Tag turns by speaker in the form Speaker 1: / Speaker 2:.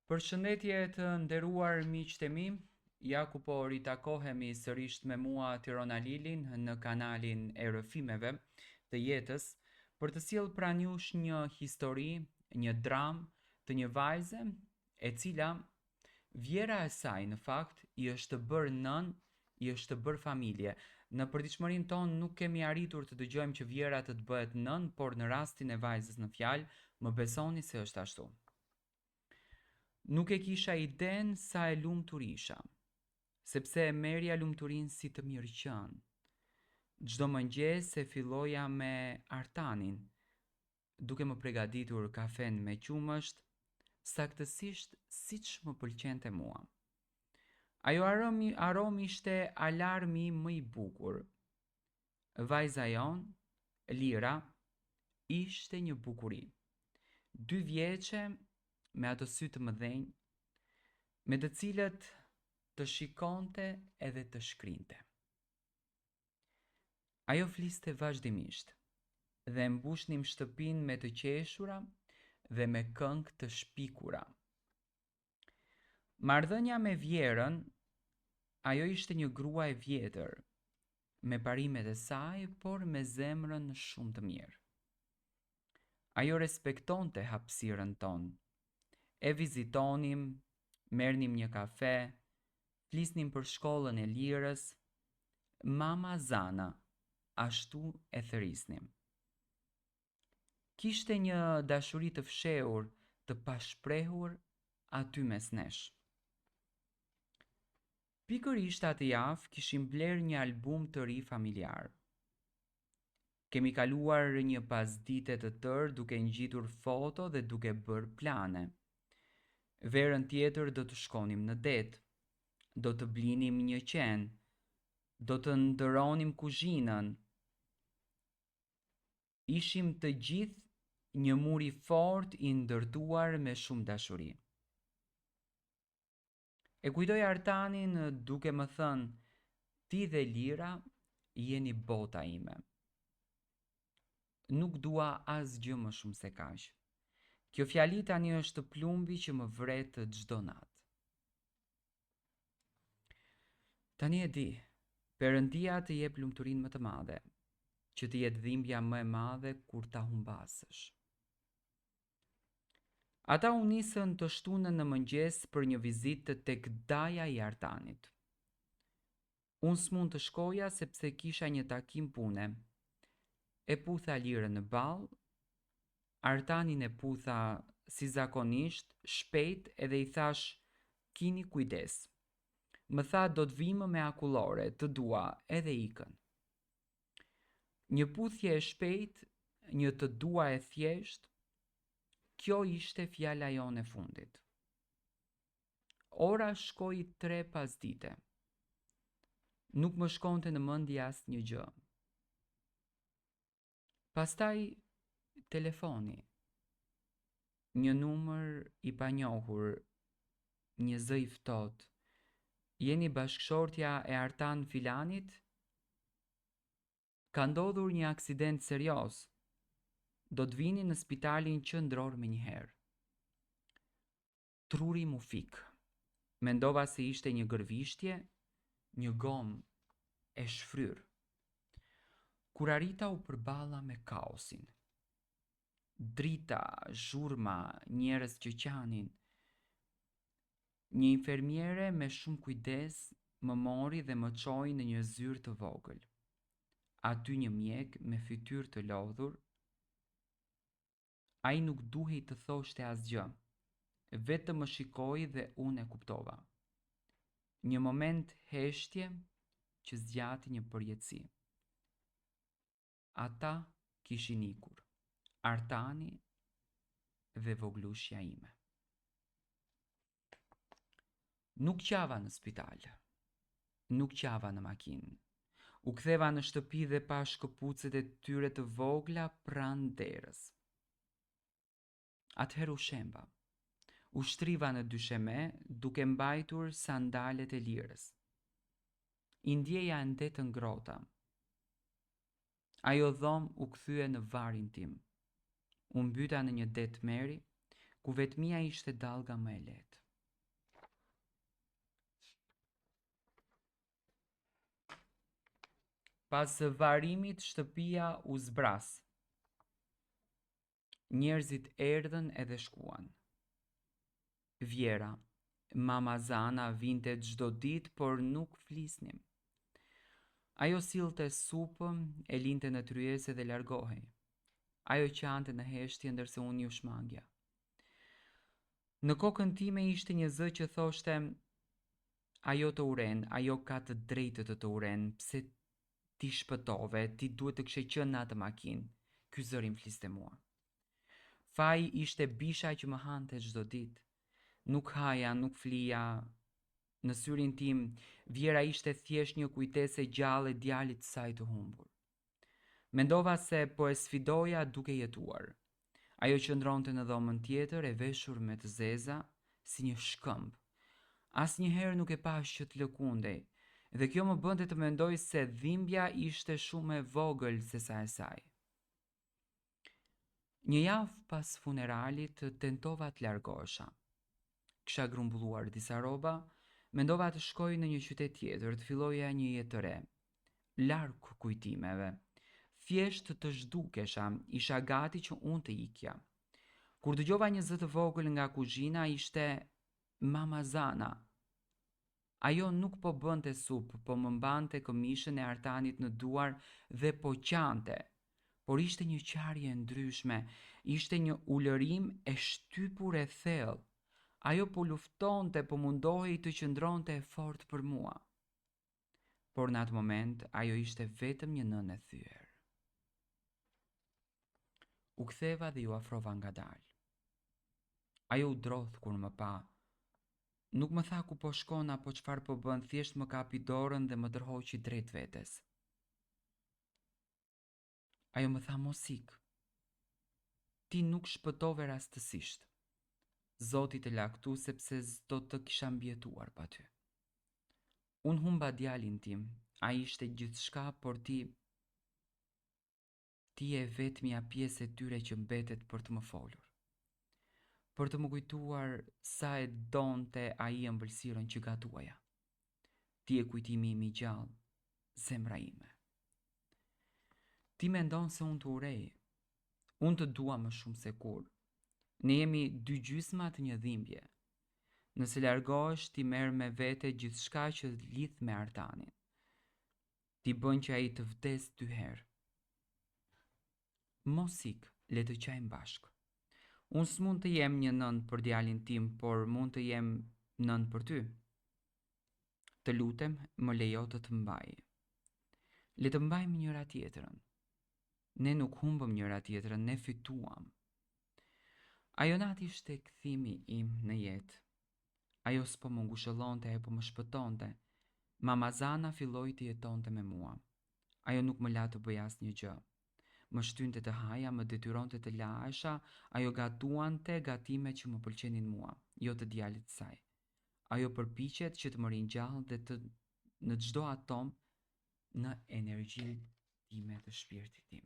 Speaker 1: Përshëndetje të nderuar miqtë e mi, ja ku po ritakohemi sërish me mua Tirona Lilin në kanalin e rrëfimeve të jetës për të sjellë pranë jush një histori, një dramë të një vajze e cila vjera e saj në fakt i është bërë nën, i është bërë familje. Në përditshmërinë tonë nuk kemi arritur të dëgjojmë që vjera të bëhet nën, por në rastin e vajzës në fjalë, më besoni se është ashtu. Nuk e kisha iden sa e lumtur isha, sepse e merja lumturinë si të mirëqen. Çdo mëngjes e filloja me Artanin, duke më përgatitur kafen me qumësht, saktësisht siç më pëlqente mua. Ajo aromi ishte alarmi më i bukur. Vajza jon, Lira, ishte një bukuri. 2 vjeçe, me ato sy të mëdhenj, me të cilët të shikonte edhe të shkrinte. Ajo fliste vazhdimisht dhe mbushnim shtëpinë me të qeshura dhe me këngë të shpikura. Marrëdhënia me Vjerën, ajo ishte një grua e vjetër, me parimet e saj, por me zemrën shumë të mirë. Ajo respektonte hapësirën tonë. E vizitonim, merrnim një kafe, flisnim për shkollën e Lirës, mama Zana, ashtu e thërisnim. Kishte një dashuri të fshehur, të pashprehur aty mes nesh. Pikërisht atë javë kishim bler një album të ri familjar. Kemi kaluar një pasdite të tërë duke ngjitur foto dhe duke bërë plane. Verën tjetër do të shkonim në det, do të blinim një qen, do të ndëronim kuzhinën. Ishim të gjithë një mur i fortë i ndërtuar me shumë dashuri. E kujtoj Artanin duke më thënë, ti dhe Lira jeni bota ime. Nuk dua asgjë më shumë se kaq. Kjo fjali tani është plumbi që më vret çdo natë. Tani e di, Perëndia të jep lumturinë më të madhe, që të jetë dhimbja më e madhe kur ta humbasësh. Ata u nisën të shtunën në mëngjes për një vizitë tek daja i Artanit. Unë s'mund të shkoja sepse kisha një takim pune. E putha Lirën në ball, Artanin e putha si zakonisht, shpejt edhe i thash, kini kujdes. Më tha do të vim me akullore, të dua, edhe ikën. Një puthje e shpejt, një të dua e thjesht, kjo ishte fjala jonë e fundit. Ora shkoi 3 pasdite. Nuk më shkonte në mendje asnjë gjë. Pastaj telefoni. Një numër i panjohur, një zë i ftohtë. Jeni bashkëshortja e Artan Filanit? Ka ndodhur një aksident serioz. Do të vini në spitalin qendror menjëherë. Truri mu fik. Mendova se ishte një gërvishtje, një gomë e shfryr. Kur arrita u përballa me kaosin. Drita, zhurma, njerëz që qanin. Një infermiere me shumë kujdes më mori dhe më çoi në një zyrë të vogël. Aty një mjek me fytyrë të lodhur. Ai nuk duhej të thoshte asgjë, vetëm më shikoi dhe unë e kuptova. Një moment heshtje që zgjati një përjetësi. Ata kishin ikur, Artani dhe voglushja ime. Nuk qava në spital, nuk qava në makinë. U ktheva në shtëpi dhe pa shkëpucet e tyre të vogla pranë derës. Atëherë u shemba. U shtriva në dysheme duke mbajtur sandalet e Lirës. I ndjeja ende të ngrota. Ajo dhomë u kthye në varin tim. U mbyta në një det meri, ku vetmia ishte dallga më e lehtë. Pas varimit shtëpia u zbras. Njerëzit erdhën edhe shkuan. Vjera, mama Zana vinte çdo ditë, por nuk flisnim. Ajo sillte supë, e linte në tryezë dhe largohej. Ajo qante në heshtje ndërsa unë ju shmangja. Në kokën time ishte një zë që thoshte: ajo të uren, ajo ka të drejtë të uren, pse ti shpëtove, ti duhet të kishe qenë në atë makinë. Ky zëri më fliste mua. Faji ishte bisha që më hante çdo ditë. Nuk haja, nuk flija. Në syrin tim, Vjera ishte thjesht një kujtesë e gjallë e djalit të saj të humbur. Mendova se po e sfidoja duke jetuar. Ajo qëndronte në dhomën tjetër, e veshur me të zeza, si një shkëmb. Asnjëherë nuk e pash që të lëkundej, dhe kjo më bënte të mendoj se dhimbja ishte shumë e vogël se sa e saj. Një javë pas funeralit tentova të largohesha. Kisha grumbulluar disa rroba, mendova të shkoj në një qytet tjetër, të filloja një jetë të re, larg kujtimeve. Thjesht të zhdukesha, isha gati që unë të ikja. Kur dëgjova një zë të vogël nga kuzhina, ishte mama Zana. Ajo nuk po bënte supë, po më mbante këmishën e Artanit në duar dhe po qante. Por ishte një qarje ndryshme, ishte një ulërim e shtypur e thellë. Ajo po luftonte, po mundohej të qëndronte e fortë për mua. Por në atë moment, ajo ishte vetëm një nënë e thyer. U ktheva dhe ju afrova ngadalë. Ajo u drodh kur më pa. Nuk më tha ku po shkon apo çfarë po bën, thjesht më kapi dorën dhe më tërhoqi drejt vetes. Ajo më tha: mos ik. Ti nuk shpëtove rastësisht. Zoti të laktu sepse do të kisha mbjetuar pa ty. Unë humba djalin tim, ai ishte gjithçka, por ti je vetmja pjesë e tyre që mbetet për të më folur. Për të më kujtuar sa e donte ai ëmbëlsirën që gatuaja. Ti je kujtimi im i gjallë, zemra ime. Ti mendon se unë të urej. Unë të dua më shumë se kur. Ne jemi dy gjysma të një dhimbje. Nëse largohesh, ti merr me vete gjithçka që lidh me Artanin. Ti bën që ai të vdes 2 herë. Mos ik, le të qajmë bashkë. Unë s'mund të jem një nën për djalin tim, por mund të jem nën për ty. Të lutem, më lejo të të mbaj. Le të mbajmë njëra tjetrën. Ne nuk humbëm njëra tjetrën, ne fituam. Ajo natë ishte kthimi im në jetë. Ajo s'po më ngushëllonte, ajo po më shpëtonte. Mama Zana filloi të jetonte me mua. Ajo nuk më la të bëj asnjë gjë. Më shtynte të haja, më detyronte të lahesha, ajo gatuante gatimet që më pëlqenin mua, jo të djalit të saj. Ajo përpiqet që të më ringjallë dhe në çdo atom në energjinë time të shpirtit tim.